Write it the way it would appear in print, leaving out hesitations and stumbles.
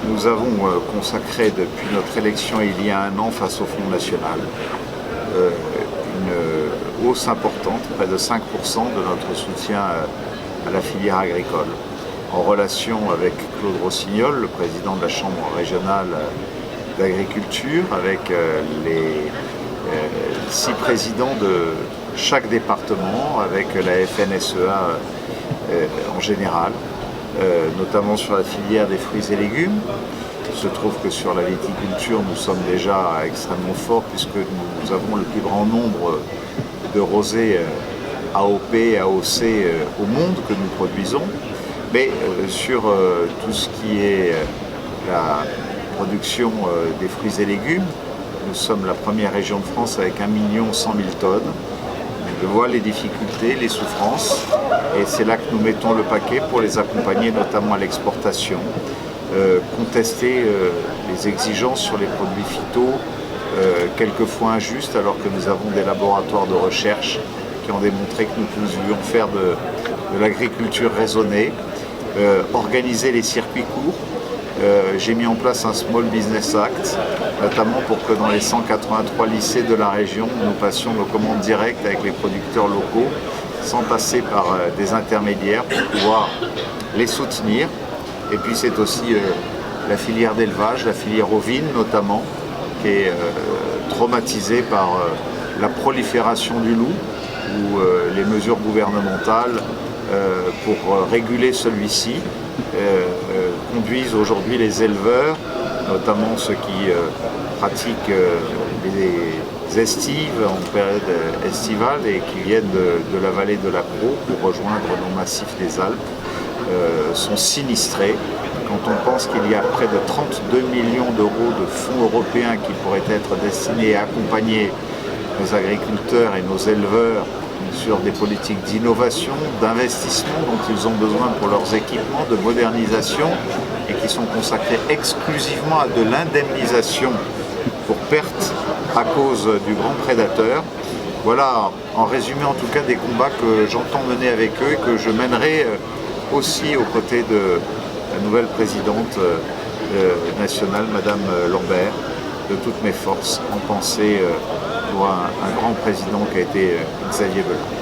Nous avons consacré depuis notre élection il y a un an face au Front National une hausse importante, près de 5% de notre soutien à la filière agricole. En relation avec Claude Rossignol, le président de la Chambre régionale d'agriculture, avec les 6 présidents de chaque département, avec la FNSEA en général, notamment sur la filière des fruits et légumes. Il se trouve que sur la viticulture, nous sommes déjà extrêmement forts puisque nous avons le plus grand nombre de rosés AOP et AOC au monde que nous produisons. Mais sur tout ce qui est la production des fruits et légumes, nous sommes la première région de France avec 1 100 000 tonnes. Je vois les difficultés, les souffrances, et c'est là que nous mettons le paquet pour les accompagner, notamment à l'exportation, contester les exigences sur les produits phyto, quelquefois injustes, alors que nous avons des laboratoires de recherche qui ont démontré que nous pouvions faire de l'agriculture raisonnée, organiser les circuits courts. J'ai mis en place un Small Business Act, notamment pour que dans les 183 lycées de la région, nous passions nos commandes directes avec les producteurs locaux, sans passer par des intermédiaires pour pouvoir les soutenir. Et puis c'est aussi la filière d'élevage, la filière ovine notamment, qui est traumatisée par la prolifération du loup, où les mesures gouvernementales pour réguler celui-ci conduisent aujourd'hui les éleveurs, notamment ceux qui pratiquent les estives en période estivale et qui viennent de la vallée de la Crau pour rejoindre nos massifs des Alpes, sont sinistrés. Quand on pense qu'il y a près de 32 millions d'euros de fonds européens qui pourraient être destinés à accompagner nos agriculteurs et nos éleveurs sur des politiques d'innovation, d'investissement dont ils ont besoin pour leurs équipements, de modernisation, et qui sont consacrés exclusivement à de l'indemnisation pour perte à cause du grand prédateur. Voilà, en résumé en tout cas, des combats que j'entends mener avec eux et que je mènerai aussi aux côtés de la nouvelle présidente nationale, Madame Lambert, de toutes mes forces, en pensée pour un grand président qui a été Xavier Belin.